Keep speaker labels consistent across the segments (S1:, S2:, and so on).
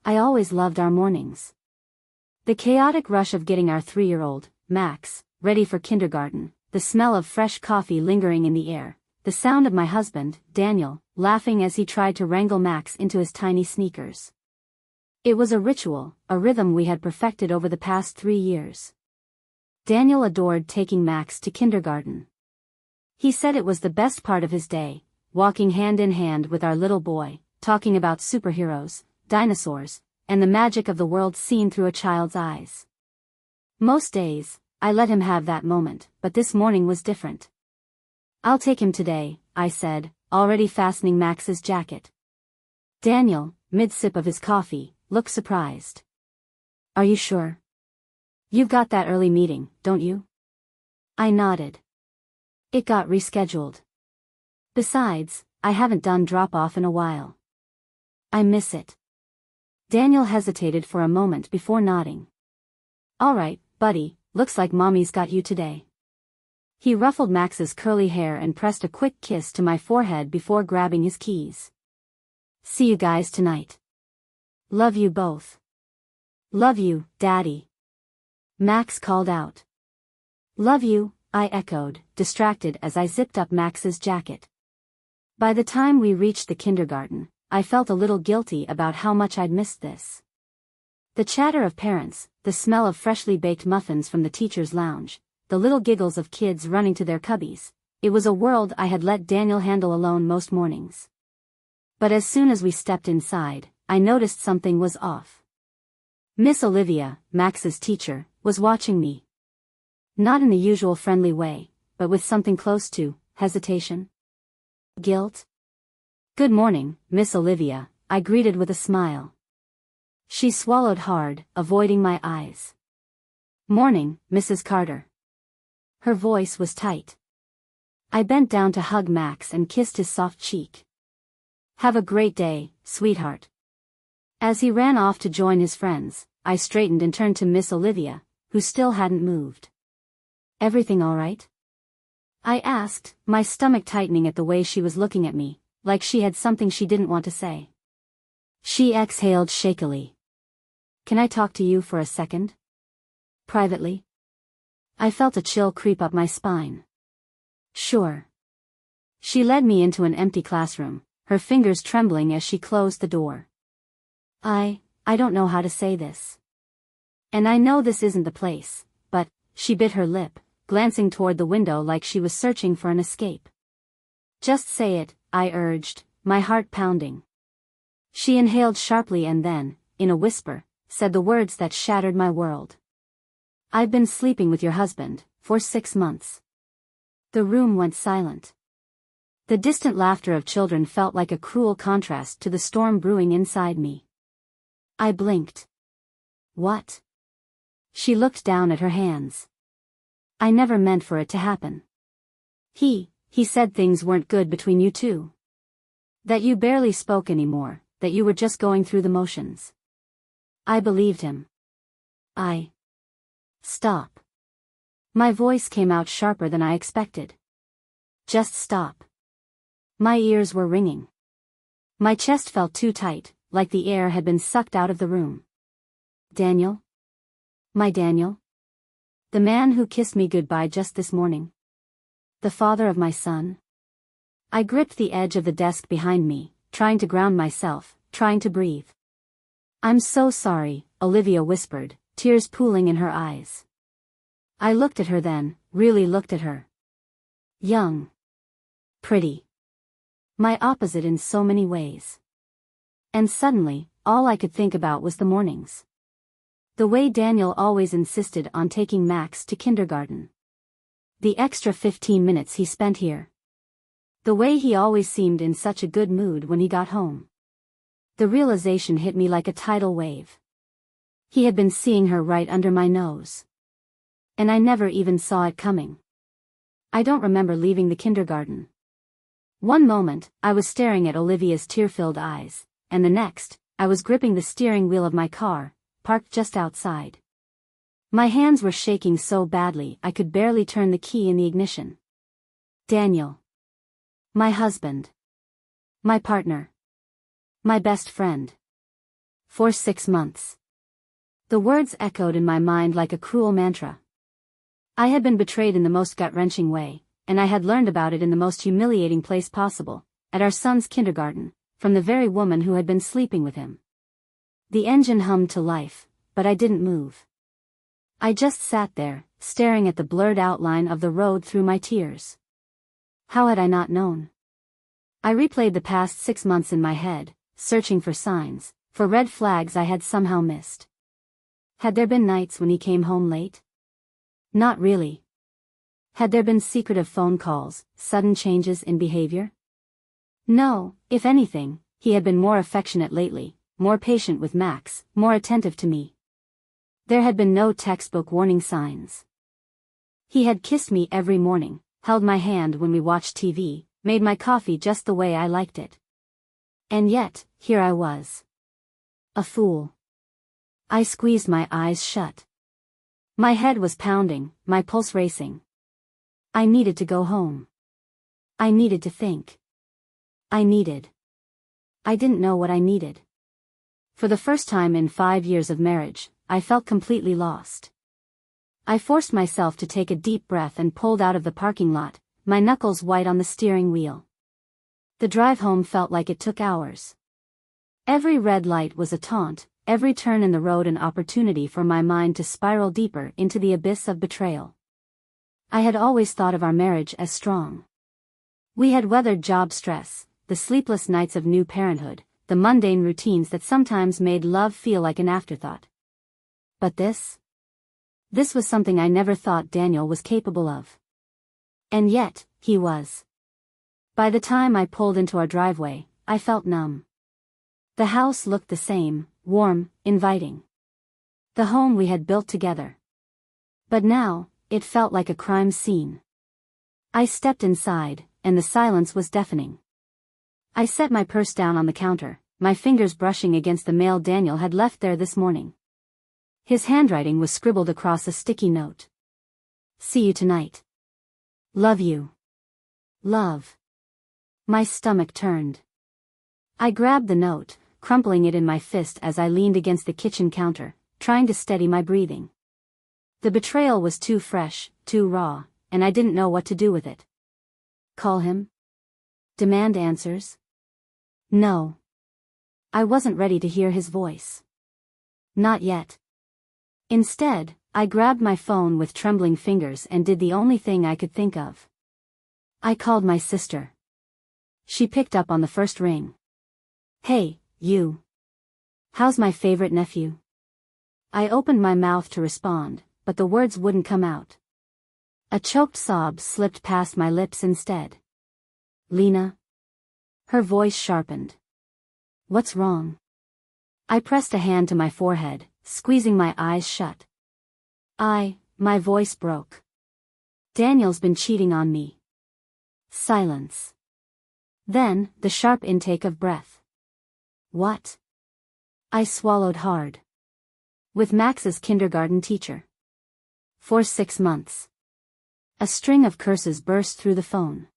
S1: I always loved our mornings. The chaotic rush of getting our 3-year-old, Max, ready for kindergarten, the smell of fresh coffee lingering in the air, the sound of my husband, Daniel, laughing as he tried to wrangle Max into his tiny sneakers. It was a ritual, a rhythm we had perfected over the past 3 years. Daniel adored taking Max to kindergarten. He said it was the best part of his day, walking hand in hand with our little boy, talking about superheroes, dinosaurs, and the magic of the world seen through a child's eyes. Most days, I let him have that moment, but this morning was different. "I'll take him today," I said, already fastening Max's jacket. Daniel, mid-sip of his coffee, looked surprised. "Are you sure? You've got that early meeting, don't you?" I nodded. "It got rescheduled. Besides, I haven't done drop-off in a while. I miss it." Daniel hesitated for a moment before nodding. "All right, buddy, looks like Mommy's got you today." He ruffled Max's curly hair and pressed a quick kiss to my forehead before grabbing his keys. "See you guys tonight. Love you both." "Love you, Daddy," Max called out. "Love you," I echoed, distracted as I zipped up Max's jacket. By the time we reached the kindergarten, I felt a little guilty about how much I'd missed this. The chatter of parents, the smell of freshly baked muffins from the teacher's lounge, the little giggles of kids running to their cubbies, it was a world I had let Daniel handle alone most mornings. But as soon as we stepped inside, I noticed something was off. Miss Olivia, Max's teacher, was watching me. Not in the usual friendly way, but with something close to hesitation. Guilt? "Good morning, Miss Olivia," I greeted with a smile. She swallowed hard, avoiding my eyes. "Morning, Mrs. Carter." Her voice was tight. I bent down to hug Max and kissed his soft cheek. "Have a great day, sweetheart." As he ran off to join his friends, I straightened and turned to Miss Olivia, who still hadn't moved. "Everything all right?" I asked, my stomach tightening at the way she was looking at me, like she had something she didn't want to say. She exhaled shakily. "Can I talk to you for a second? Privately?" I felt a chill creep up my spine. "Sure." She led me into an empty classroom, her fingers trembling as she closed the door. I don't know how to say this. And I know this isn't the place, but," she bit her lip, glancing toward the window like she was searching for an escape. "Just say it," I urged, my heart pounding. She inhaled sharply and then, in a whisper, said the words that shattered my world. "I've been sleeping with your husband, for 6 months." The room went silent. The distant laughter of children felt like a cruel contrast to the storm brewing inside me. I blinked. "What?" She looked down at her hands. "I never meant for it to happen. He said things weren't good between you two. That you barely spoke anymore, that you were just going through the motions." I believed him. Stop. My voice came out sharper than I expected. Just stop. My ears were ringing. My chest felt too tight, like the air had been sucked out of the room. "Daniel? My Daniel? The man who kissed me goodbye just this morning? The father of my son?" I gripped the edge of the desk behind me, trying to ground myself, trying to breathe. "I'm so sorry," Olivia whispered, tears pooling in her eyes. I looked at her then, really looked at her. Young. Pretty. My opposite in so many ways. And suddenly, all I could think about was the mornings. The way Daniel always insisted on taking Max to kindergarten. The extra 15 minutes he spent here. The way he always seemed in such a good mood when he got home. The realization hit me like a tidal wave. He had been seeing her right under my nose. And I never even saw it coming. I don't remember leaving the kindergarten. One moment, I was staring at Olivia's tear-filled eyes, and the next, I was gripping the steering wheel of my car, parked just outside. My hands were shaking so badly I could barely turn the key in the ignition. Daniel. My husband. My partner. My best friend. For 6 months. The words echoed in my mind like a cruel mantra. I had been betrayed in the most gut-wrenching way, and I had learned about it in the most humiliating place possible, at our son's kindergarten, from the very woman who had been sleeping with him. The engine hummed to life, but I didn't move. I just sat there, staring at the blurred outline of the road through my tears. How had I not known? I replayed the past 6 months in my head, searching for signs, for red flags I had somehow missed. Had there been nights when he came home late? Not really. Had there been secretive phone calls, sudden changes in behavior? No, if anything, he had been more affectionate lately, more patient with Max, more attentive to me. There had been no textbook warning signs. He had kissed me every morning, held my hand when we watched TV, made my coffee just the way I liked it. And yet, here I was. A fool. I squeezed my eyes shut. My head was pounding, my pulse racing. I needed to go home. I needed to think. I didn't know what I needed. For the first time in 5 years of marriage, I felt completely lost. I forced myself to take a deep breath and pulled out of the parking lot, my knuckles white on the steering wheel. The drive home felt like it took hours. Every red light was a taunt, every turn in the road an opportunity for my mind to spiral deeper into the abyss of betrayal. I had always thought of our marriage as strong. We had weathered job stress, the sleepless nights of new parenthood, the mundane routines that sometimes made love feel like an afterthought. But this was something I never thought Daniel was capable of. And yet, he was. By the time I pulled into our driveway, I felt numb. The house looked the same, warm, inviting. The home we had built together. But now, it felt like a crime scene. I stepped inside, and the silence was deafening. I set my purse down on the counter, my fingers brushing against the mail Daniel had left there this morning. His handwriting was scribbled across a sticky note. See you tonight. Love you. Love. My stomach turned. I grabbed the note, crumpling it in my fist as I leaned against the kitchen counter, trying to steady my breathing. The betrayal was too fresh, too raw, and I didn't know what to do with it. Call him? Demand answers? No. I wasn't ready to hear his voice. Not yet. Instead, I grabbed my phone with trembling fingers and did the only thing I could think of. I called my sister. She picked up on the first ring. Hey, you. How's my favorite nephew? I opened my mouth to respond, but the words wouldn't come out. A choked sob slipped past my lips instead. Lena? Her voice sharpened. What's wrong? I pressed a hand to my forehead, squeezing my eyes shut. My voice broke. Daniel's been cheating on me. Silence. Then, the sharp intake of breath. What? I swallowed hard. With Max's kindergarten teacher. For 6 months. A string of curses burst through the phone.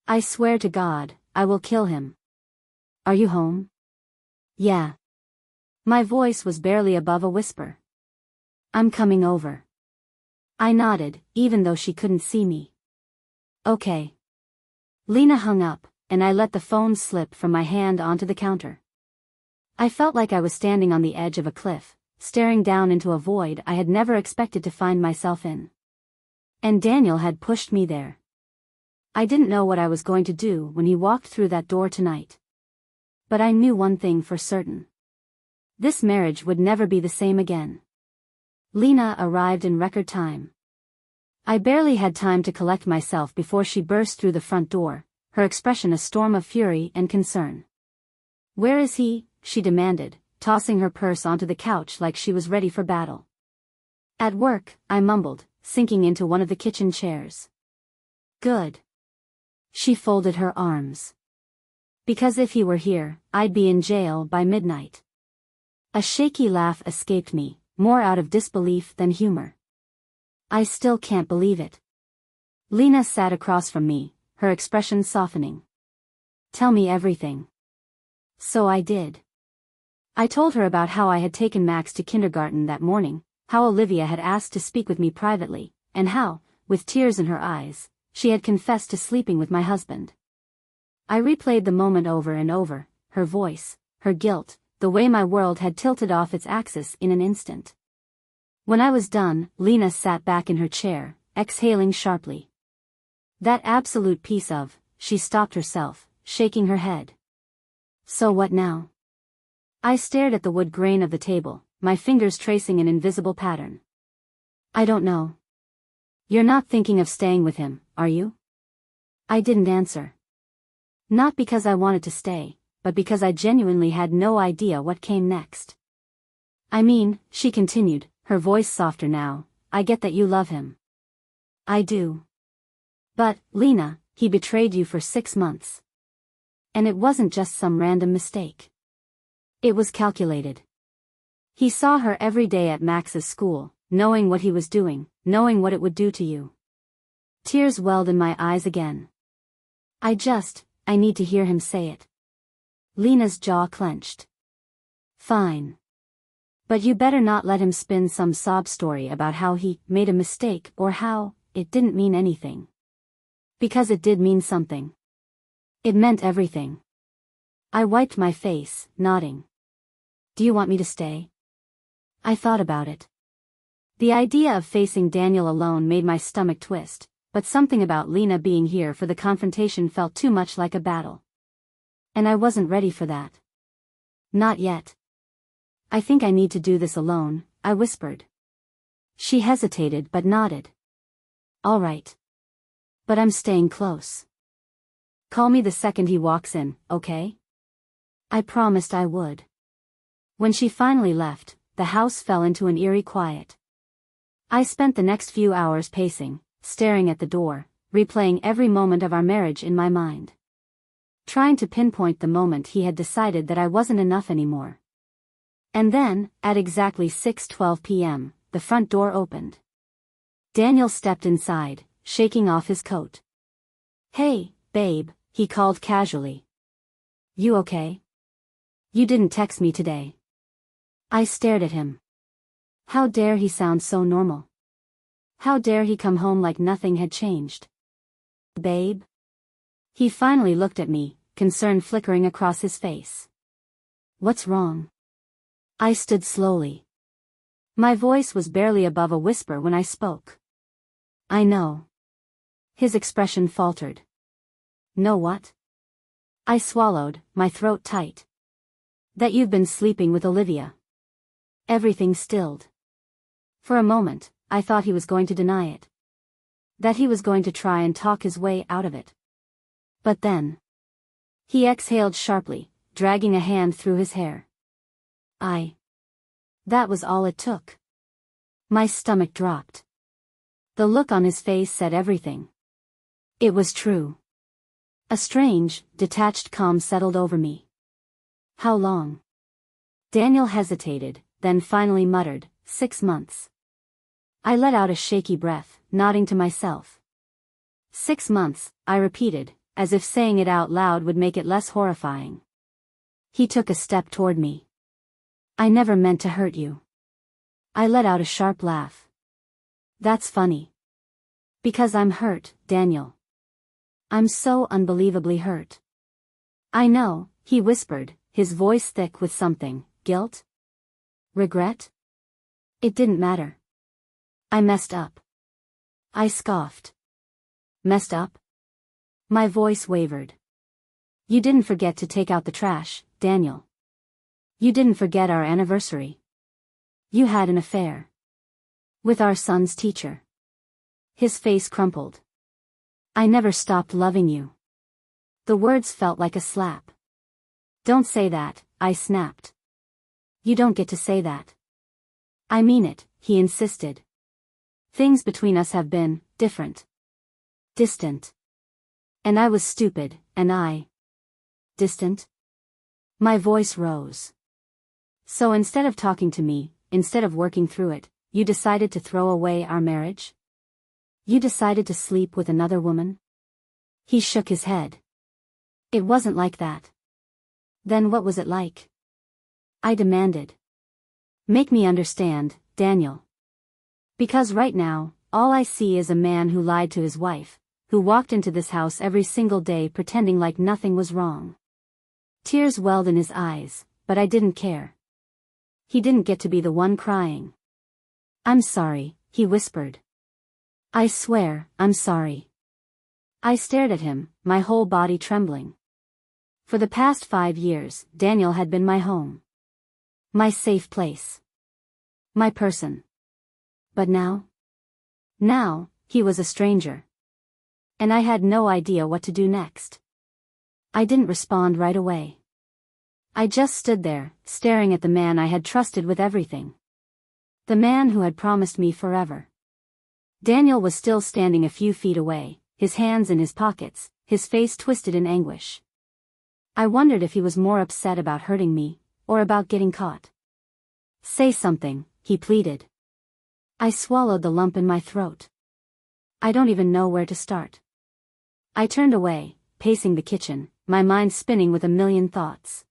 S1: I swear to God, I will kill him. Are you home? Yeah. My voice was barely above a whisper. I'm coming over. I nodded, even though she couldn't see me. Okay. Lena hung up, and I let the phone slip from my hand onto the counter. I felt like I was standing on the edge of a cliff, staring down into a void I had never expected to find myself in. And Daniel had pushed me there. I didn't know what I was going to do when he walked through that door tonight. But I knew one thing for certain. This marriage would never be the same again. Lena arrived in record time. I barely had time to collect myself before she burst through the front door, her expression a storm of fury and concern. Where is he? She demanded, tossing her purse onto the couch like she was ready for battle. At work, I mumbled, sinking into one of the kitchen chairs. Good. She folded her arms. Because if he were here, I'd be in jail by midnight. A shaky laugh escaped me, more out of disbelief than humor. I still can't believe it. Lena sat across from me, her expression softening. Tell me everything. So I did. I told her about how I had taken Max to kindergarten that morning, how Olivia had asked to speak with me privately, and how, with tears in her eyes, she had confessed to sleeping with my husband. I replayed the moment over and over, her voice, her guilt, the way my world had tilted off its axis in an instant. When I was done, Lena sat back in her chair, exhaling sharply. That absolute piece of, she stopped herself, shaking her head. So what now? I stared at the wood grain of the table, my fingers tracing an invisible pattern. I don't know. You're not thinking of staying with him, are you? I didn't answer. Not because I wanted to stay, but because I genuinely had no idea what came next. I mean, she continued, her voice softer now, I get that you love him. I do. But, Lena, he betrayed you for 6 months. And it wasn't just some random mistake. It was calculated. He saw her every day at Max's school, knowing what he was doing, knowing what it would do to you. Tears welled in my eyes again. I need to hear him say it. Lena's jaw clenched. Fine. But you better not let him spin some sob story about how he made a mistake or how it didn't mean anything. Because it did mean something. It meant everything. I wiped my face, nodding. Do you want me to stay? I thought about it. The idea of facing Daniel alone made my stomach twist, but something about Lena being here for the confrontation felt too much like a battle. And I wasn't ready for that. Not yet. I think I need to do this alone, I whispered. She hesitated but nodded. All right. But I'm staying close. Call me the second he walks in, okay? I promised I would. When she finally left, the house fell into an eerie quiet. I spent the next few hours pacing, staring at the door, replaying every moment of our marriage in my mind. Trying to pinpoint the moment he had decided that I wasn't enough anymore. And then, at exactly 6:12 p.m., the front door opened. Daniel stepped inside, shaking off his coat. Hey, babe, he called casually. You okay? You didn't text me today. I stared at him. How dare he sound so normal? How dare he come home like nothing had changed? Babe? He finally looked at me, concern flickering across his face. What's wrong? I stood slowly. My voice was barely above a whisper when I spoke. I know. His expression faltered. Know what? I swallowed, my throat tight. That you've been sleeping with Olivia. Everything stilled. For a moment, I thought he was going to deny it. That he was going to try and talk his way out of it. But then. He exhaled sharply, dragging a hand through his hair. That was all it took. My stomach dropped. The look on his face said everything. It was true. A strange, detached calm settled over me. How long? Daniel hesitated, then finally muttered, 6 months. I let out a shaky breath, nodding to myself. 6 months, I repeated, as if saying it out loud would make it less horrifying. He took a step toward me. I never meant to hurt you. I let out a sharp laugh. That's funny. Because I'm hurt, Daniel. I'm so unbelievably hurt. I know, he whispered, his voice thick with something, guilt? Regret? It didn't matter. I messed up. I scoffed. Messed up? My voice wavered. You didn't forget to take out the trash, Daniel. You didn't forget our anniversary. You had an affair. With our son's teacher. His face crumpled. I never stopped loving you. The words felt like a slap. Don't say that, I snapped. You don't get to say that. I mean it, he insisted. Things between us have been different. Distant. And I was stupid, and I. Distant? My voice rose. So instead of talking to me, instead of working through it, you decided to throw away our marriage? You decided to sleep with another woman? He shook his head. It wasn't like that. Then what was it like? I demanded. Make me understand, Daniel. Because right now, all I see is a man who lied to his wife, who walked into this house every single day pretending like nothing was wrong. Tears welled in his eyes, but I didn't care. He didn't get to be the one crying. I'm sorry, he whispered. I swear, I'm sorry. I stared at him, my whole body trembling. For the past 5 years, Daniel had been my home. My safe place. My person. But now? Now, he was a stranger. And I had no idea what to do next. I didn't respond right away. I just stood there, staring at the man I had trusted with everything. The man who had promised me forever. Daniel was still standing a few feet away, his hands in his pockets, his face twisted in anguish. I wondered if he was more upset about hurting me, or about getting caught. Say something, he pleaded. I swallowed the lump in my throat. I don't even know where to start. I turned away, pacing the kitchen, my mind spinning with a million thoughts.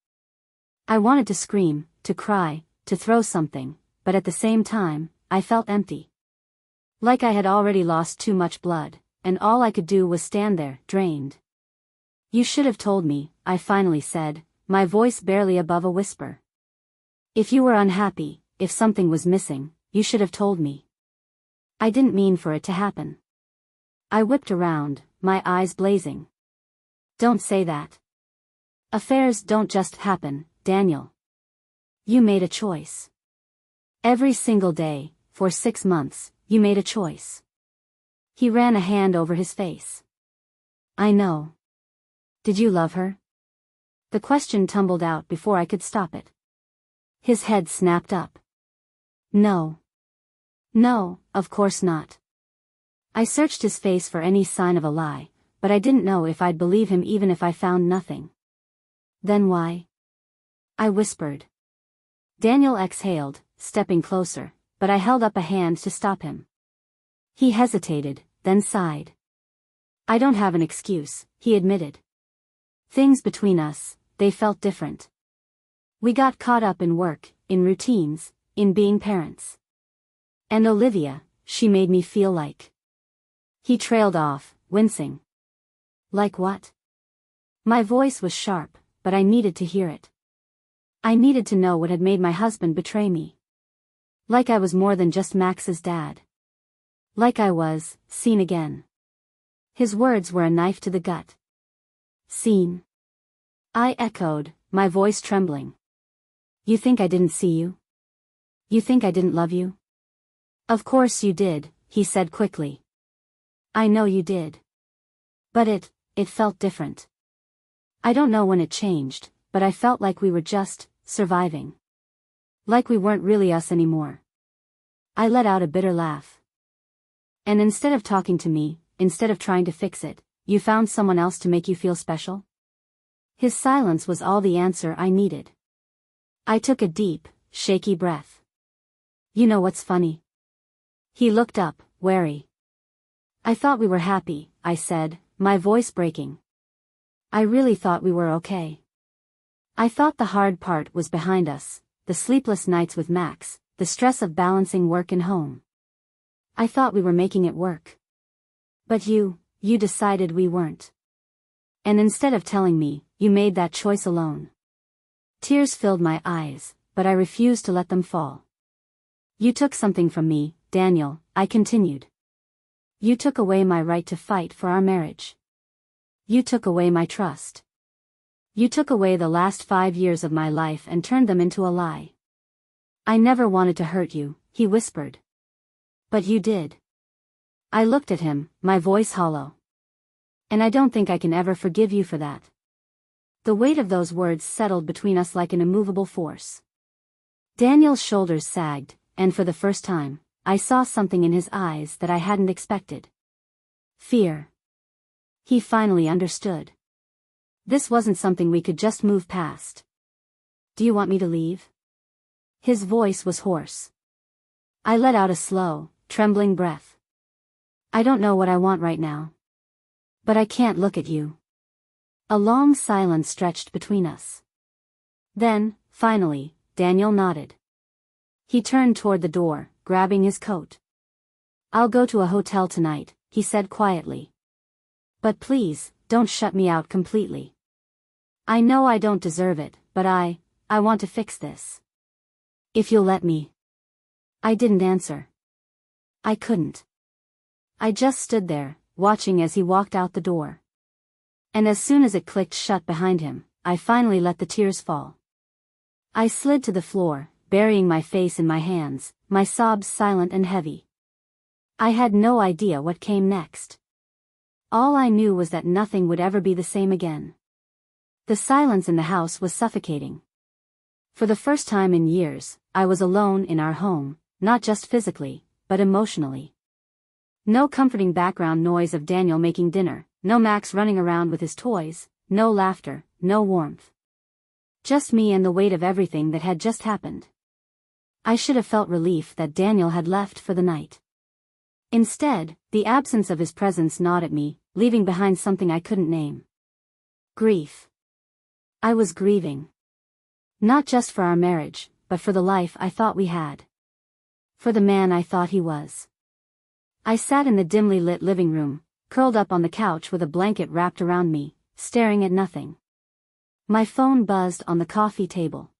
S1: I wanted to scream, to cry, to throw something, but at the same time, I felt empty. Like I had already lost too much blood, and all I could do was stand there, drained. You should have told me, I finally said, my voice barely above a whisper. If you were unhappy, if something was missing, you should have told me. I didn't mean for it to happen. I whipped around, my eyes blazing. Don't say that. Affairs don't just happen, Daniel. You made a choice. Every single day, for 6 months, you made a choice. He ran a hand over his face. I know. Did you love her? The question tumbled out before I could stop it. His head snapped up. No. No, of course not. I searched his face for any sign of a lie, but I didn't know if I'd believe him even if I found nothing. Then why? I whispered. Daniel exhaled, stepping closer, but I held up a hand to stop him. He hesitated, then sighed. I don't have an excuse, he admitted. Things between us, they felt different. We got caught up in work, in routines, in being parents. And Olivia, she made me feel like. He trailed off, wincing. Like what? My voice was sharp, but I needed to hear it. I needed to know what had made my husband betray me. Like I was more than just Max's dad. Like I was, seen again. His words were a knife to the gut. Seen? I echoed, my voice trembling. You think I didn't see you? You think I didn't love you? Of course you did, he said quickly. I know you did. But it felt different. I don't know when it changed, but I felt like we were just surviving. Like we weren't really us anymore. I let out a bitter laugh. And instead of talking to me, instead of trying to fix it, you found someone else to make you feel special? His silence was all the answer I needed. I took a deep, shaky breath. You know what's funny? He looked up, wary. I thought we were happy, I said, my voice breaking. I really thought we were okay. I thought the hard part was behind us, the sleepless nights with Max, the stress of balancing work and home. I thought we were making it work. But you decided we weren't. And instead of telling me, you made that choice alone. Tears filled my eyes, but I refused to let them fall. You took something from me, Daniel, I continued. You took away my right to fight for our marriage. You took away my trust. You took away the last 5 years of my life and turned them into a lie. I never wanted to hurt you, he whispered. But you did. I looked at him, my voice hollow. And I don't think I can ever forgive you for that. The weight of those words settled between us like an immovable force. Daniel's shoulders sagged, and for the first time, I saw something in his eyes that I hadn't expected. Fear. He finally understood. This wasn't something we could just move past. Do you want me to leave? His voice was hoarse. I let out a slow, trembling breath. I don't know what I want right now. But I can't look at you. A long silence stretched between us. Then, finally, Daniel nodded. He turned toward the door, grabbing his coat. "I'll go to a hotel tonight," he said quietly. "But please, don't shut me out completely. I know I don't deserve it, but I want to fix this. If you'll let me." I didn't answer. I couldn't. I just stood there, watching as he walked out the door. And as soon as it clicked shut behind him, I finally let the tears fall. I slid to the floor, burying my face in my hands, my sobs silent and heavy. I had no idea what came next. All I knew was that nothing would ever be the same again. The silence in the house was suffocating. For the first time in years, I was alone in our home, not just physically, but emotionally. No comforting background noise of Daniel making dinner, no Max running around with his toys, no laughter, no warmth. Just me and the weight of everything that had just happened. I should have felt relief that Daniel had left for the night. Instead, the absence of his presence gnawed at me, leaving behind something I couldn't name. Grief. I was grieving. Not just for our marriage, but for the life I thought we had. For the man I thought he was. I sat in the dimly lit living room, curled up on the couch with a blanket wrapped around me, staring at nothing. My phone buzzed on the coffee table.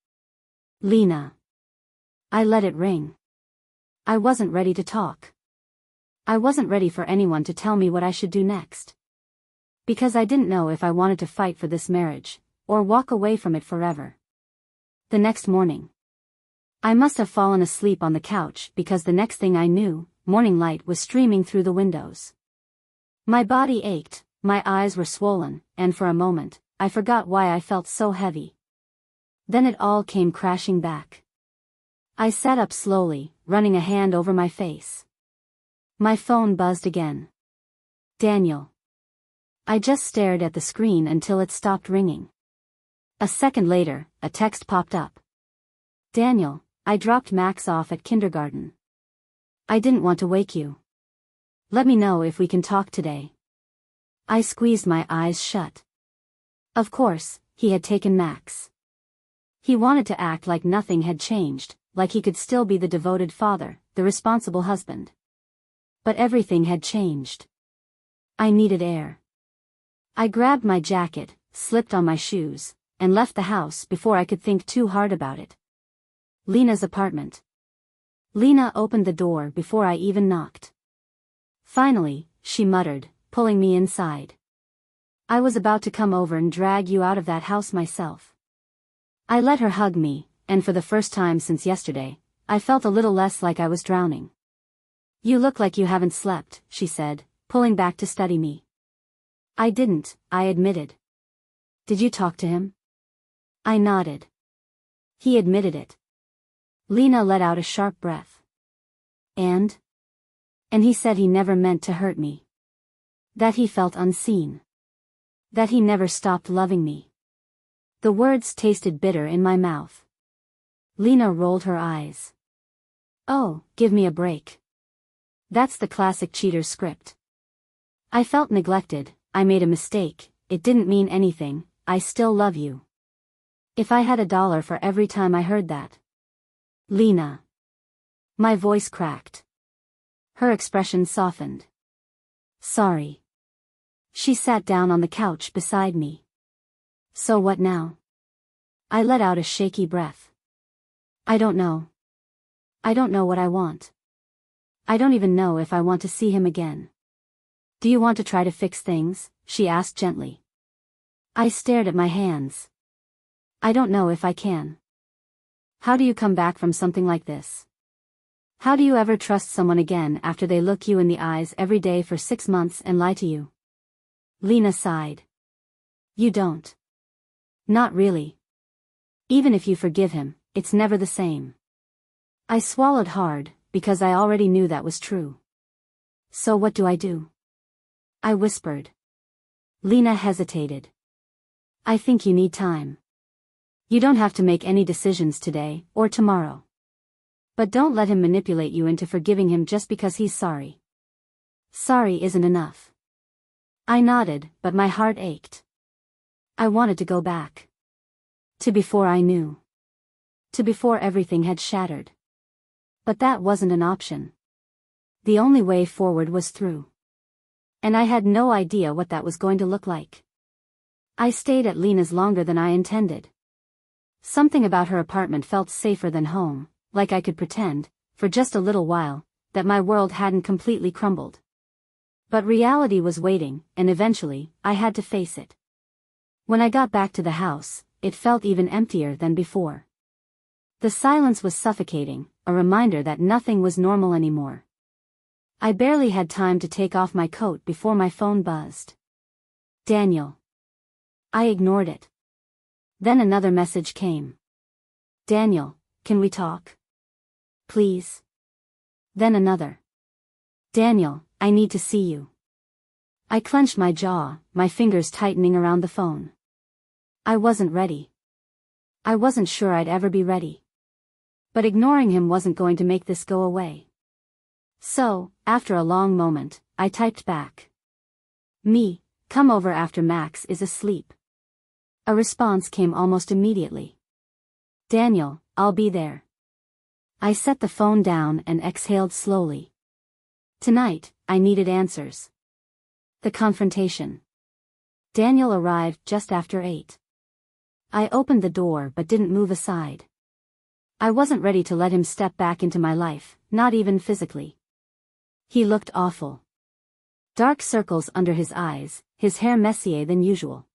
S1: Lena. I let it ring. I wasn't ready to talk. I wasn't ready for anyone to tell me what I should do next. Because I didn't know if I wanted to fight for this marriage, or walk away from it forever. The next morning. I must have fallen asleep on the couch because the next thing I knew, morning light was streaming through the windows. My body ached, my eyes were swollen, and for a moment, I forgot why I felt so heavy. Then it all came crashing back. I sat up slowly, running a hand over my face. My phone buzzed again. Daniel. I just stared at the screen until it stopped ringing. A second later, a text popped up. Daniel, I dropped Max off at kindergarten. I didn't want to wake you. Let me know if we can talk today. I squeezed my eyes shut. Of course, he had taken Max. He wanted to act like nothing had changed, like he could still be the devoted father, the responsible husband. But everything had changed. I needed air. I grabbed my jacket, slipped on my shoes, and left the house before I could think too hard about it. Lena's apartment. Lena opened the door before I even knocked. Finally, she muttered, pulling me inside. I was about to come over and drag you out of that house myself. I let her hug me, and for the first time since yesterday, I felt a little less like I was drowning. You look like you haven't slept, she said, pulling back to study me. I didn't, I admitted. Did you talk to him? I nodded. He admitted it. Lena let out a sharp breath. And he said he never meant to hurt me. That he felt unseen. That he never stopped loving me. The words tasted bitter in my mouth. Lena rolled her eyes. Oh, give me a break. That's the classic cheater's script. I felt neglected, I made a mistake, it didn't mean anything, I still love you. If I had $1 for every time I heard that. Lena. My voice cracked. Her expression softened. Sorry. She sat down on the couch beside me. So what now? I let out a shaky breath. I don't know. I don't know what I want. I don't even know if I want to see him again. Do you want to try to fix things? She asked gently. I stared at my hands. I don't know if I can. How do you come back from something like this? How do you ever trust someone again after they look you in the eyes every day for 6 months and lie to you? Lena sighed. You don't. Not really. Even if you forgive him, it's never the same. I swallowed hard, because I already knew that was true. So what do I do? I whispered. Lena hesitated. I think you need time. You don't have to make any decisions today, or tomorrow. But don't let him manipulate you into forgiving him just because he's sorry. Sorry isn't enough. I nodded, but my heart ached. I wanted to go back. To before I knew. To before everything had shattered. But that wasn't an option. The only way forward was through. And I had no idea what that was going to look like. I stayed at Lena's longer than I intended. Something about her apartment felt safer than home, like I could pretend, for just a little while, that my world hadn't completely crumbled. But reality was waiting, and eventually, I had to face it. When I got back to the house, it felt even emptier than before. The silence was suffocating, a reminder that nothing was normal anymore. I barely had time to take off my coat before my phone buzzed. Daniel. I ignored it. Then another message came. Daniel, can we talk? Please. Then another. Daniel, I need to see you. I clenched my jaw, my fingers tightening around the phone. I wasn't ready. I wasn't sure I'd ever be ready. But ignoring him wasn't going to make this go away. So, after a long moment, I typed back. Me, come over after Max is asleep. A response came almost immediately. Daniel, I'll be there. I set the phone down and exhaled slowly. Tonight, I needed answers. The confrontation. Daniel arrived just after 8. I opened the door but didn't move aside. I wasn't ready to let him step back into my life, not even physically. He looked awful. Dark circles under his eyes, his hair messier than usual.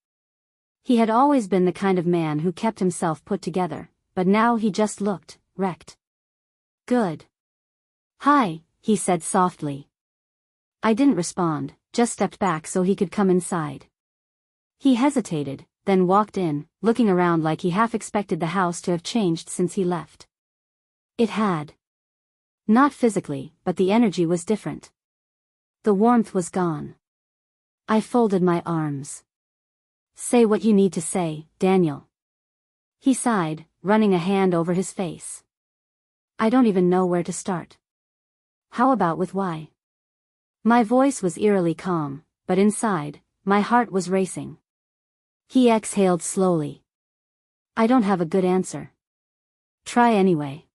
S1: He had always been the kind of man who kept himself put together, but now he just looked wrecked. Good. Hi, he said softly. I didn't respond, just stepped back so he could come inside. He hesitated, then walked in, looking around like he half expected the house to have changed since he left. It had. Not physically, but the energy was different. The warmth was gone. I folded my arms. Say what you need to say, Daniel. He sighed, running a hand over his face. I don't even know where to start. How about with why? My voice was eerily calm, but inside, my heart was racing. He exhaled slowly. I don't have a good answer. Try anyway.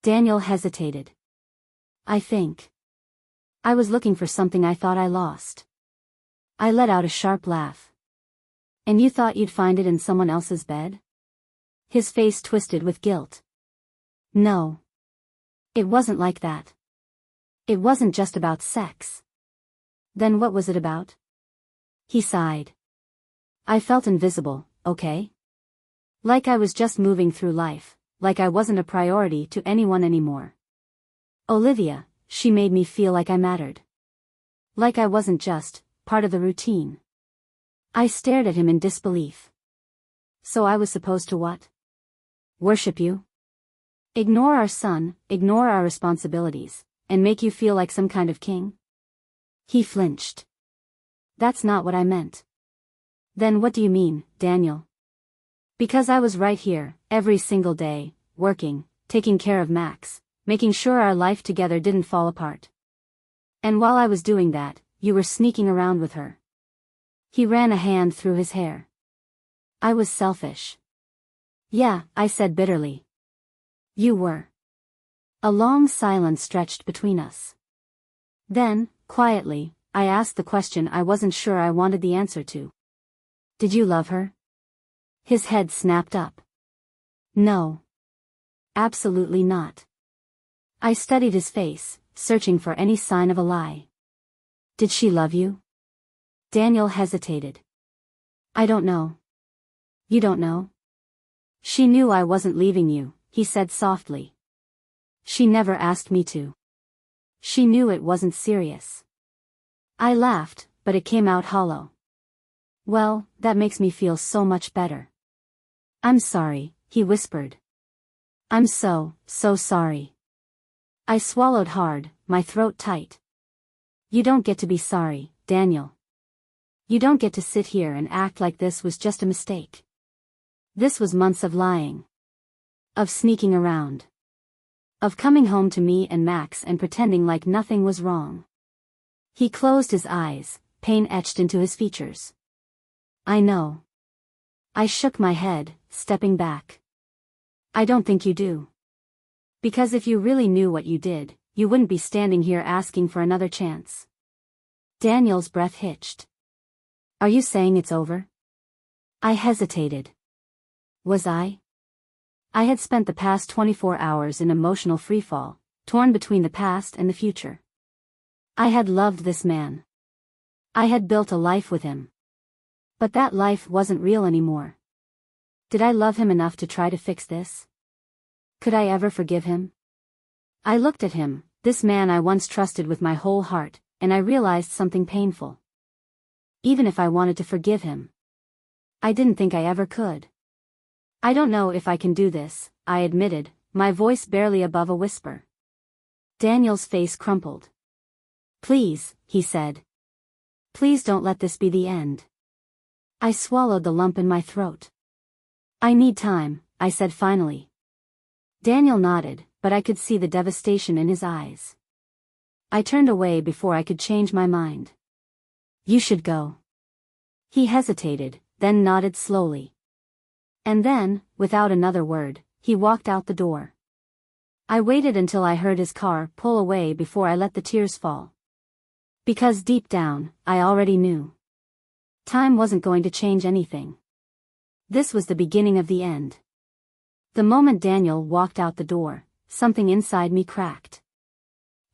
S1: Daniel hesitated. I think. I was looking for something I thought I lost. I let out a sharp laugh. And you thought you'd find it in someone else's bed? His face twisted with guilt. No. It wasn't like that. It wasn't just about sex. Then what was it about? He sighed. I felt invisible, okay? Like I was just moving through life, like I wasn't a priority to anyone anymore. Olivia, she made me feel like I mattered. Like I wasn't just part of the routine. I stared at him in disbelief. So I was supposed to what? Worship you? Ignore our son, ignore our responsibilities, and make you feel like some kind of king? He flinched. That's not what I meant. Then what do you mean, Daniel? Because I was right here, every single day, working, taking care of Max, making sure our life together didn't fall apart. And while I was doing that, you were sneaking around with her. He ran a hand through his hair. I was selfish. Yeah, I said bitterly. You were. A long silence stretched between us. Then, quietly, I asked the question I wasn't sure I wanted the answer to. Did you love her? His head snapped up. No. Absolutely not. I studied his face, searching for any sign of a lie. Did she love you? Daniel hesitated. I don't know. You don't know? She knew I wasn't leaving you, he said softly. She never asked me to. She knew it wasn't serious. I laughed, but it came out hollow. Well, that makes me feel so much better. I'm sorry, he whispered. I'm so sorry. I swallowed hard, my throat tight. You don't get to be sorry, Daniel. You don't get to sit here and act like this was just a mistake. This was months of lying. Of sneaking around. Of coming home to me and Max and pretending like nothing was wrong. He closed his eyes, pain etched into his features. I know. I shook my head, stepping back. I don't think you do. Because if you really knew what you did, you wouldn't be standing here asking for another chance. Daniel's breath hitched. Are you saying it's over? I hesitated. Was I? I had spent the past 24 hours in emotional freefall, torn between the past and the future. I had loved this man. I had built a life with him. But that life wasn't real anymore. Did I love him enough to try to fix this? Could I ever forgive him? I looked at him, this man I once trusted with my whole heart, and I realized something painful. Even if I wanted to forgive him, I didn't think I ever could. I don't know if I can do this, I admitted, my voice barely above a whisper. Daniel's face crumpled. Please, he said. Please don't let this be the end. I swallowed the lump in my throat. I need time, I said finally. Daniel nodded, but I could see the devastation in his eyes. I turned away before I could change my mind. You should go. He hesitated, then nodded slowly. And then, without another word, he walked out the door. I waited until I heard his car pull away before I let the tears fall. Because deep down, I already knew. Time wasn't going to change anything. This was the beginning of the end. The moment Daniel walked out the door, something inside me cracked.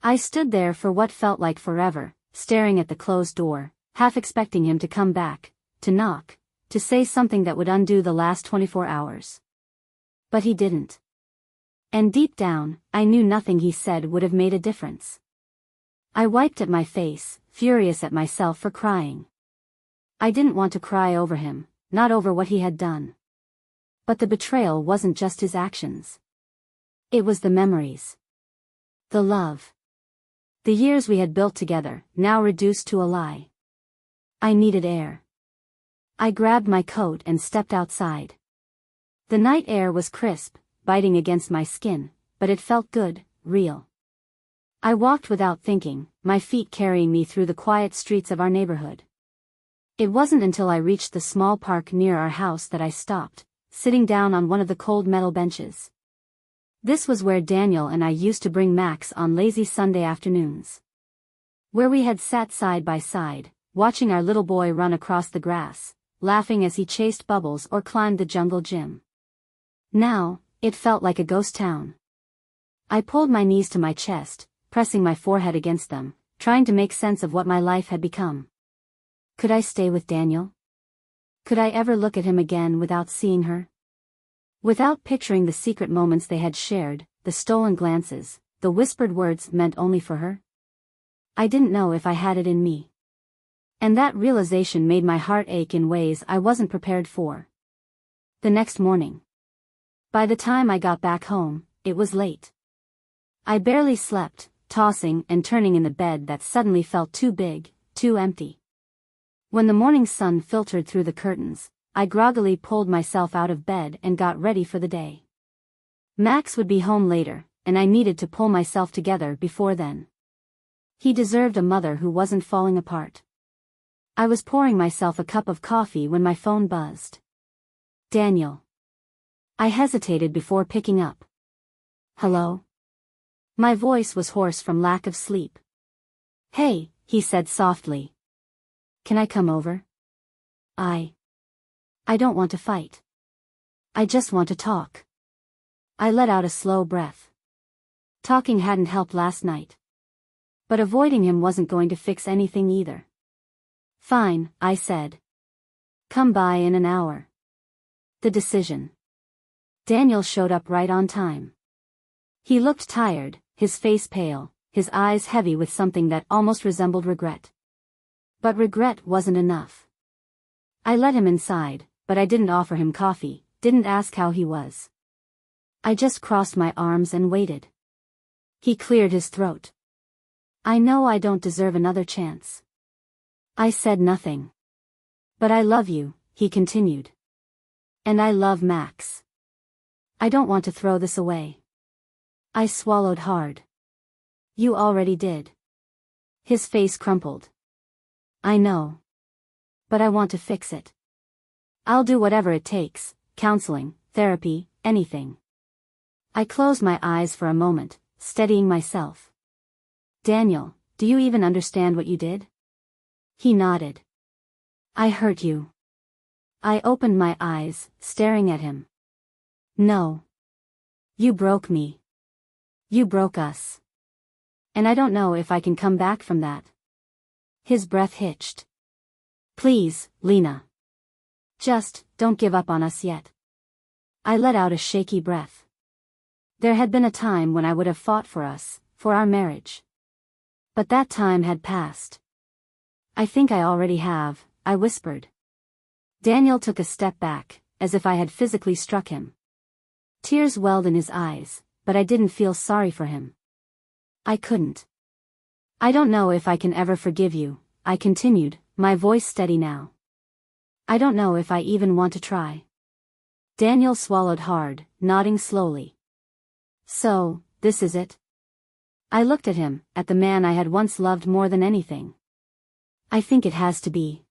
S1: I stood there for what felt like forever, staring at the closed door, half expecting him to come back, to knock, to say something that would undo the last 24 hours. But he didn't. And deep down, I knew nothing he said would have made a difference. I wiped at my face, furious at myself for crying. I didn't want to cry over him, not over what he had done. But the betrayal wasn't just his actions. It was the memories. The love. The years we had built together, now reduced to a lie. I needed air. I grabbed my coat and stepped outside. The night air was crisp, biting against my skin, but it felt good, real. I walked without thinking, my feet carrying me through the quiet streets of our neighborhood. It wasn't until I reached the small park near our house that I stopped, sitting down on one of the cold metal benches. This was where Daniel and I used to bring Max on lazy Sunday afternoons. Where we had sat side by side, watching our little boy run across the grass, laughing as he chased bubbles or climbed the jungle gym. Now, it felt like a ghost town. I pulled my knees to my chest, pressing my forehead against them, trying to make sense of what my life had become. Could I stay with Daniel? Could I ever look at him again without seeing her? Without picturing the secret moments they had shared, the stolen glances, the whispered words meant only for her? I didn't know if I had it in me. And that realization made my heart ache in ways I wasn't prepared for. The next morning. By the time I got back home, it was late. I barely slept, tossing and turning in the bed that suddenly felt too big, too empty. When the morning sun filtered through the curtains, I groggily pulled myself out of bed and got ready for the day. Max would be home later, and I needed to pull myself together before then. He deserved a mother who wasn't falling apart. I was pouring myself a cup of coffee when my phone buzzed. Daniel. I hesitated before picking up. Hello? My voice was hoarse from lack of sleep. Hey, he said softly. Can I come over? I don't want to fight. I just want to talk. I let out a slow breath. Talking hadn't helped last night. But avoiding him wasn't going to fix anything either. Fine, I said. Come by in an hour. The decision. Daniel showed up right on time. He looked tired, his face pale, his eyes heavy with something that almost resembled regret. But regret wasn't enough. I let him inside, but I didn't offer him coffee, didn't ask how he was. I just crossed my arms and waited. He cleared his throat. I know I don't deserve another chance. I said nothing. But I love you, he continued. And I love Max. I don't want to throw this away. I swallowed hard. You already did. His face crumpled. I know. But I want to fix it. I'll do whatever it takes, counseling, therapy, anything. I closed my eyes for a moment, steadying myself. Daniel, do you even understand what you did? He nodded. I hurt you. I opened my eyes, staring at him. No. You broke me. You broke us. And I don't know if I can come back from that. His breath hitched. Please, Lena. Just, don't give up on us yet. I let out a shaky breath. There had been a time when I would have fought for us, for our marriage. But that time had passed. I think I already have, I whispered. Daniel took a step back, as if I had physically struck him. Tears welled in his eyes, but I didn't feel sorry for him. I couldn't. I don't know if I can ever forgive you, I continued, my voice steady now. I don't know if I even want to try. Daniel swallowed hard, nodding slowly. So, this is it? I looked at him, at the man I had once loved more than anything. I think it has to be.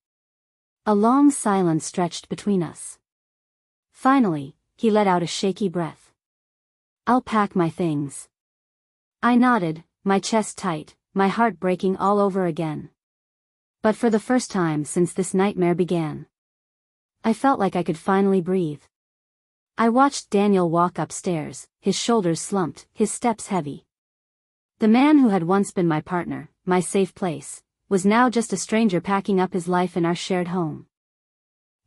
S1: A long silence stretched between us. Finally, he let out a shaky breath. I'll pack my things. I nodded, my chest tight, my heart breaking all over again. But for the first time since this nightmare began, I felt like I could finally breathe. I watched Daniel walk upstairs, his shoulders slumped, his steps heavy. The man who had once been my partner, my safe place, was now just a stranger packing up his life in our shared home.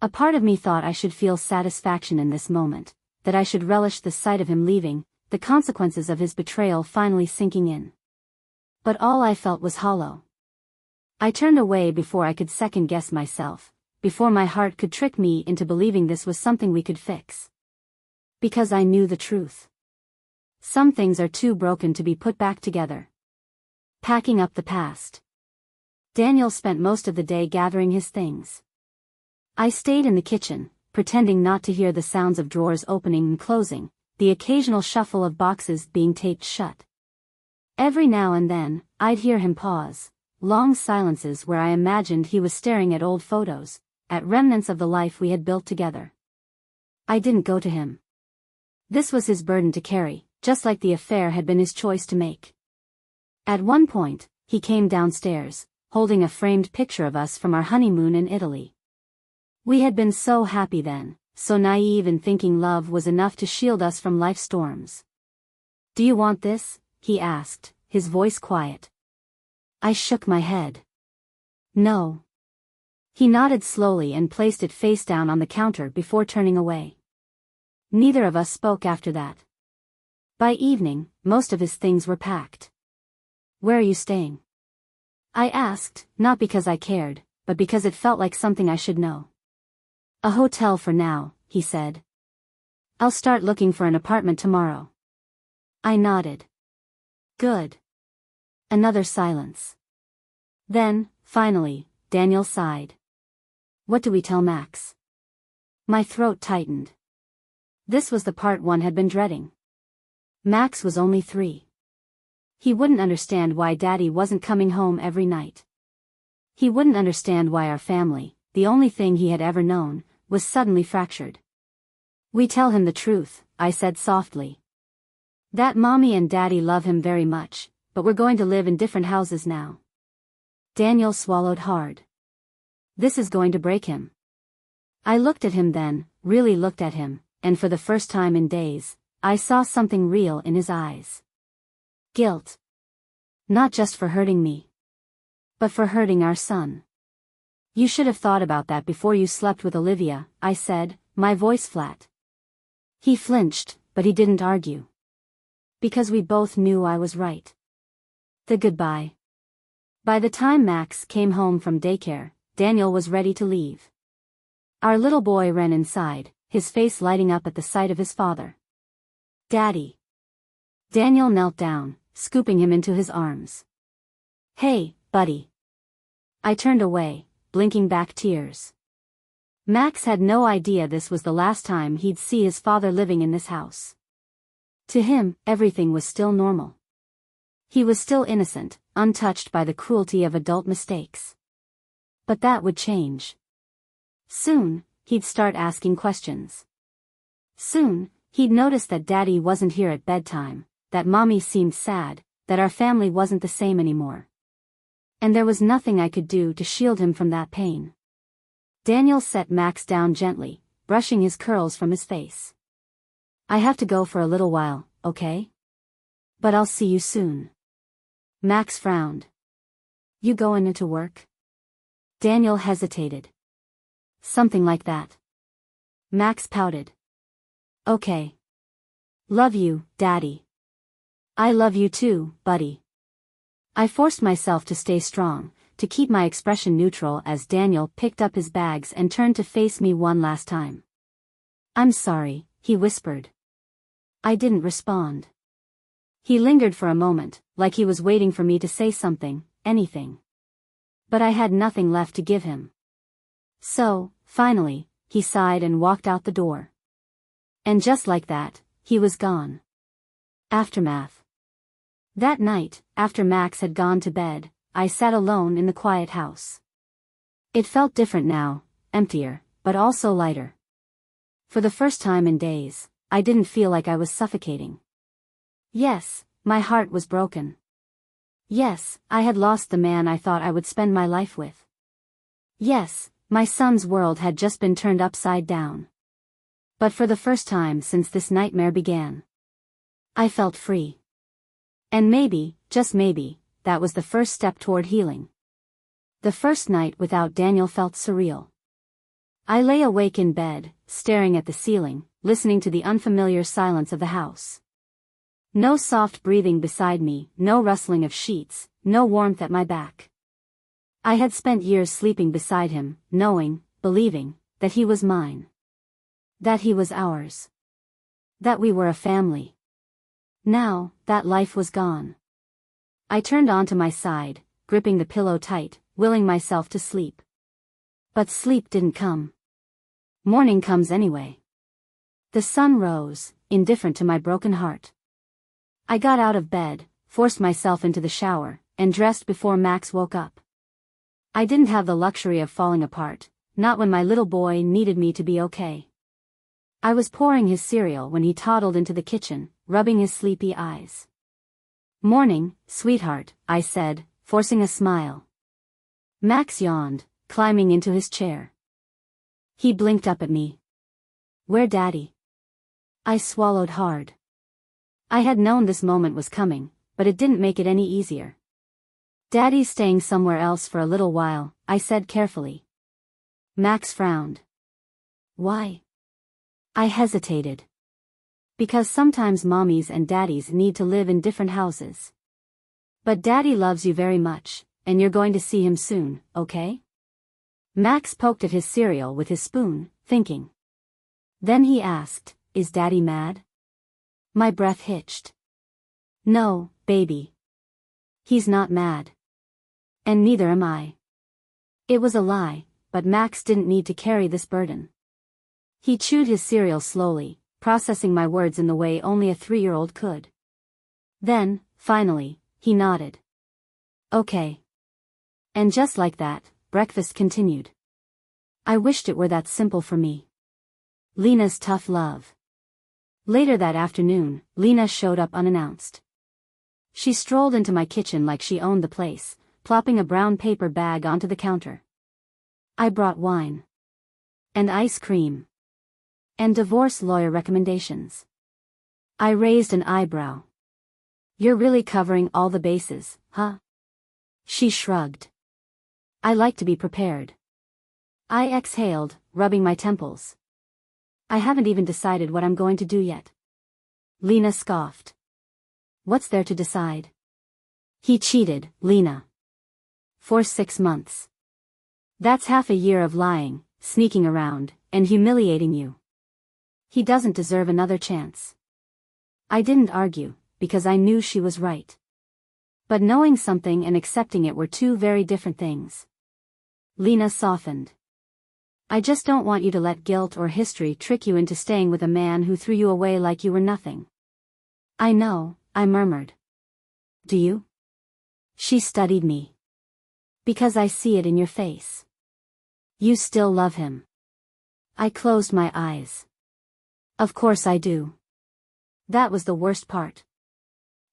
S1: A part of me thought I should feel satisfaction in this moment, that I should relish the sight of him leaving, the consequences of his betrayal finally sinking in. But all I felt was hollow. I turned away before I could second-guess myself, before my heart could trick me into believing this was something we could fix. Because I knew the truth. Some things are too broken to be put back together. Packing up the past. Daniel spent most of the day gathering his things. I stayed in the kitchen, pretending not to hear the sounds of drawers opening and closing, the occasional shuffle of boxes being taped shut. Every now and then, I'd hear him pause, long silences where I imagined he was staring at old photos, at remnants of the life we had built together. I didn't go to him. This was his burden to carry, just like the affair had been his choice to make. At one point, he came downstairs, holding a framed picture of us from our honeymoon in Italy. We had been so happy then, so naive in thinking love was enough to shield us from life's storms. Do you want this? He asked, his voice quiet. I shook my head. No. He nodded slowly and placed it face down on the counter before turning away. Neither of us spoke after that. By evening, most of his things were packed. Where are you staying? I asked, not because I cared, but because it felt like something I should know. A hotel for now, he said. I'll start looking for an apartment tomorrow. I nodded. Good. Another silence. Then, finally, Daniel sighed. What do we tell Max? My throat tightened. This was the part one had been dreading. Max was only 3. He wouldn't understand why Daddy wasn't coming home every night. He wouldn't understand why our family, the only thing he had ever known, was suddenly fractured. We tell him the truth, I said softly. That Mommy and Daddy love him very much, but we're going to live in different houses now. Daniel swallowed hard. This is going to break him. I looked at him then, really looked at him, and for the first time in days, I saw something real in his eyes. Guilt. Not just for hurting me, but for hurting our son. You should have thought about that before you slept with Olivia, I said, my voice flat. He flinched, but he didn't argue. Because we both knew I was right. The goodbye. By the time Max came home from daycare, Daniel was ready to leave. Our little boy ran inside, his face lighting up at the sight of his father. Daddy. Daniel knelt down, scooping him into his arms. Hey, buddy. I turned away, blinking back tears. Max had no idea this was the last time he'd see his father living in this house. To him, everything was still normal. He was still innocent, untouched by the cruelty of adult mistakes. But that would change. Soon, he'd start asking questions. Soon, He'd noticed that Daddy wasn't here at bedtime, that Mommy seemed sad, that our family wasn't the same anymore. And there was nothing I could do to shield him from that pain. Daniel set Max down gently, brushing his curls from his face. I have to go for a little while, okay? But I'll see you soon. Max frowned. You going into work? Daniel hesitated. Something like that. Max pouted. Okay. Love you, Daddy. I love you too, buddy. I forced myself to stay strong, to keep my expression neutral as Daniel picked up his bags and turned to face me one last time. I'm sorry, he whispered. I didn't respond. He lingered for a moment, like he was waiting for me to say something, anything. But I had nothing left to give him. So, finally, he sighed and walked out the door. And just like that, he was gone. Aftermath. That night, after Max had gone to bed, I sat alone in the quiet house. It felt different now, emptier, but also lighter. For the first time in days, I didn't feel like I was suffocating. Yes, my heart was broken. Yes, I had lost the man I thought I would spend my life with. Yes, my son's world had just been turned upside down. But for the first time since this nightmare began, I felt free. And maybe, just maybe, that was the first step toward healing. The first night without Daniel felt surreal. I lay awake in bed, staring at the ceiling, listening to the unfamiliar silence of the house. No soft breathing beside me, no rustling of sheets, no warmth at my back. I had spent years sleeping beside him, knowing, believing, that he was mine. That he was ours. That we were a family. Now, that life was gone. I turned onto my side, gripping the pillow tight, willing myself to sleep. But sleep didn't come. Morning comes anyway. The sun rose, indifferent to my broken heart. I got out of bed, forced myself into the shower, and dressed before Max woke up. I didn't have the luxury of falling apart, not when my little boy needed me to be okay. I was pouring his cereal when he toddled into the kitchen, rubbing his sleepy eyes. Morning, sweetheart, I said, forcing a smile. Max yawned, climbing into his chair. He blinked up at me. Where Daddy? I swallowed hard. I had known this moment was coming, but it didn't make it any easier. Daddy's staying somewhere else for a little while, I said carefully. Max frowned. Why? I hesitated. Because sometimes mommies and daddies need to live in different houses. But Daddy loves you very much, and you're going to see him soon, okay? Max poked at his cereal with his spoon, thinking. Then he asked, Is Daddy mad? My breath hitched. No, baby. He's not mad. And neither am I. It was a lie, but Max didn't need to carry this burden. He chewed his cereal slowly, processing my words in the way only a 3-year-old could. Then, finally, he nodded. Okay. And just like that, breakfast continued. I wished it were that simple for me. Lena's tough love. Later that afternoon, Lena showed up unannounced. She strolled into my kitchen like she owned the place, plopping a brown paper bag onto the counter. I brought wine. And ice cream. And divorce lawyer recommendations. I raised an eyebrow. You're really covering all the bases, huh? She shrugged. I like to be prepared. I exhaled, rubbing my temples. I haven't even decided what I'm going to do yet. Lena scoffed. What's there to decide? He cheated, Lena. For 6 months. That's half a year of lying, sneaking around, and humiliating you. He doesn't deserve another chance. I didn't argue, because I knew she was right. But knowing something and accepting it were two very different things. Lena softened. I just don't want you to let guilt or history trick you into staying with a man who threw you away like you were nothing. I know, I murmured. Do you? She studied me. Because I see it in your face. You still love him. I closed my eyes. Of course I do. That was the worst part.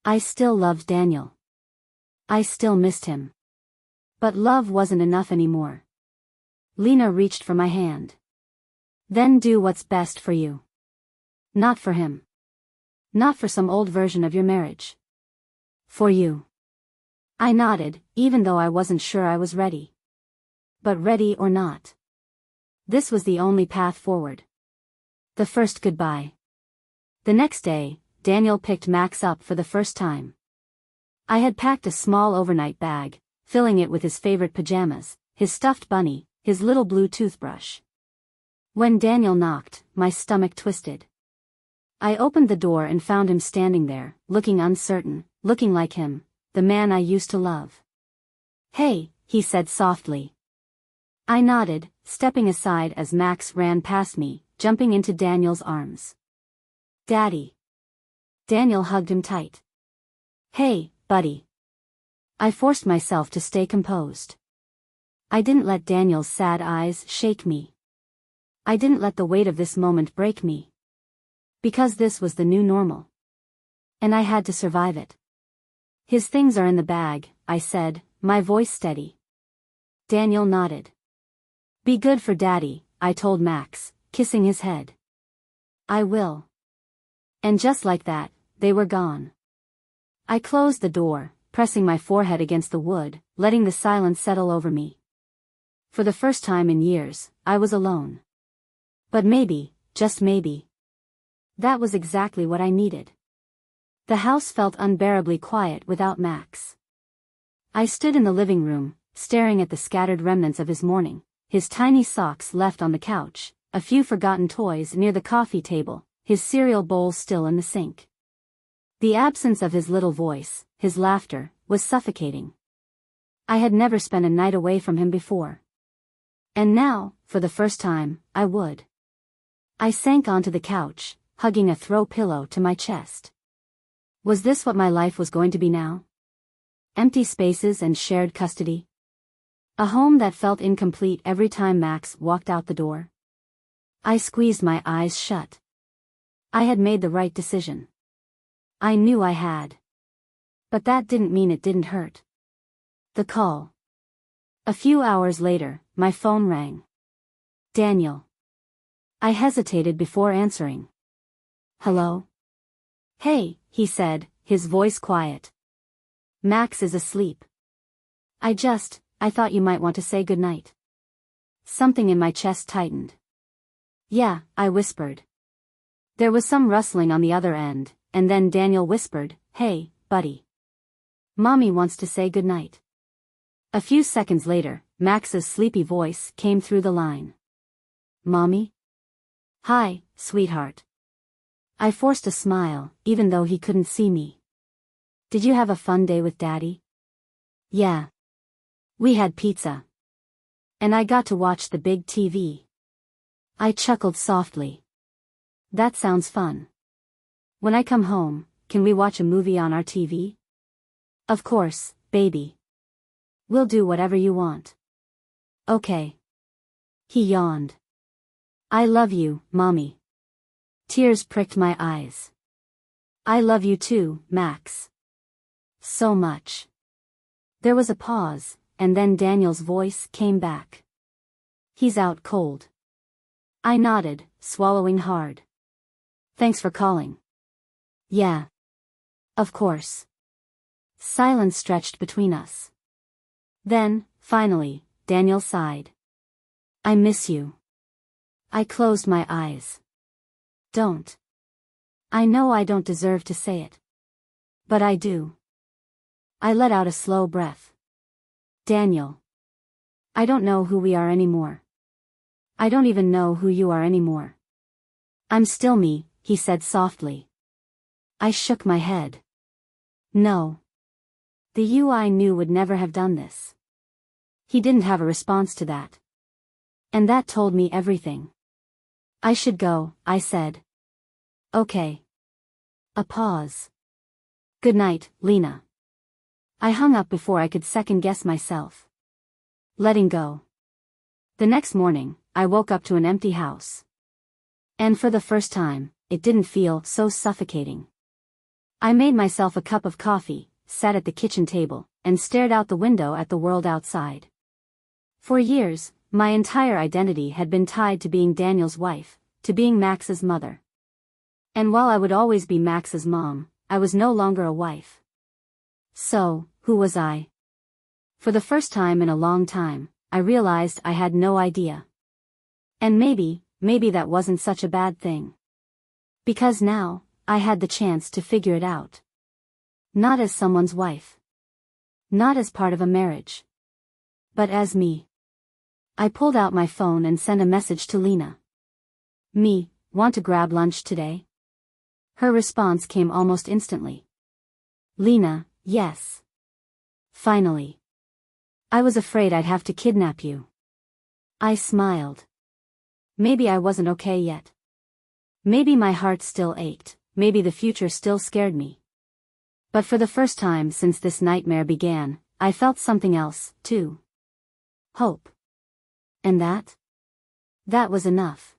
S1: I still loved Daniel. I still missed him. But love wasn't enough anymore. Lena reached for my hand. Then do what's best for you. Not for him. Not for some old version of your marriage. For you. I nodded, even though I wasn't sure I was ready. But ready or not, this was the only path forward. The first goodbye. The next day, Daniel picked Max up for the first time. I had packed a small overnight bag, filling it with his favorite pajamas, his stuffed bunny, his little blue toothbrush. When Daniel knocked, my stomach twisted. I opened the door and found him standing there, looking uncertain, looking like him, the man I used to love. "Hey," he said softly. I nodded, stepping aside as Max ran past me, jumping into Daniel's arms. "Daddy." Daniel hugged him tight. "Hey, buddy." I forced myself to stay composed. I didn't let Daniel's sad eyes shake me. I didn't let the weight of this moment break me. Because this was the new normal. And I had to survive it. "His things are in the bag," I said, my voice steady. Daniel nodded. "Be good for Daddy," I told Max, kissing his head. "I will." And just like that, they were gone. I closed the door, pressing my forehead against the wood, letting the silence settle over me. For the first time in years, I was alone. But maybe, just maybe, that was exactly what I needed. The house felt unbearably quiet without Max. I stood in the living room, staring at the scattered remnants of his morning, his tiny socks left on the couch, a few forgotten toys near the coffee table, his cereal bowl still in the sink. The absence of his little voice, his laughter, was suffocating. I had never spent a night away from him before. And now, for the first time, I would. I sank onto the couch, hugging a throw pillow to my chest. Was this what my life was going to be now? Empty spaces and shared custody? A home that felt incomplete every time Max walked out the door? I squeezed my eyes shut. I had made the right decision. I knew I had. But that didn't mean it didn't hurt. The call. A few hours later, my phone rang. Daniel. I hesitated before answering. "Hello?" "Hey," he said, his voice quiet. "Max is asleep. I thought you might want to say goodnight." Something in my chest tightened. "Yeah," I whispered. There was some rustling on the other end, and then Daniel whispered, "Hey, buddy. Mommy wants to say goodnight." A few seconds later, Max's sleepy voice came through the line. "Mommy?" "Hi, sweetheart." I forced a smile, even though he couldn't see me. "Did you have a fun day with Daddy?" "Yeah. We had pizza. And I got to watch the big TV." I chuckled softly. "That sounds fun. When I come home, can we watch a movie on our TV?" "Of course, baby. We'll do whatever you want." "Okay." He yawned. "I love you, Mommy." Tears pricked my eyes. "I love you too, Max. So much." There was a pause, and then Daniel's voice came back. "He's out cold." I nodded, swallowing hard. "Thanks for calling." "Yeah. Of course." Silence stretched between us. Then, finally, Daniel sighed. "I miss you." I closed my eyes. "Don't." I know I don't deserve to say it. But I do. I let out a slow breath. "Daniel. I don't know who we are anymore. I don't even know who you are anymore." "I'm still me," he said softly. I shook my head. "No. The you I knew would never have done this." He didn't have a response to that. And that told me everything. "I should go," I said. "Okay." A pause. "Good night, Lena." I hung up before I could second-guess myself. Letting go. The next morning, I woke up to an empty house. And for the first time, it didn't feel so suffocating. I made myself a cup of coffee, sat at the kitchen table, and stared out the window at the world outside. For years, my entire identity had been tied to being Daniel's wife, to being Max's mother. And while I would always be Max's mom, I was no longer a wife. So, who was I? For the first time in a long time, I realized I had no idea. And maybe that wasn't such a bad thing. Because now, I had the chance to figure it out. Not as someone's wife. Not as part of a marriage. But as me. I pulled out my phone and sent a message to Lena. Me, want to grab lunch today? Her response came almost instantly. Lena, yes. Finally. I was afraid I'd have to kidnap you. I smiled. Maybe I wasn't okay yet. Maybe my heart still ached, maybe the future still scared me. But for the first time since this nightmare began, I felt something else, too. Hope. And that was enough.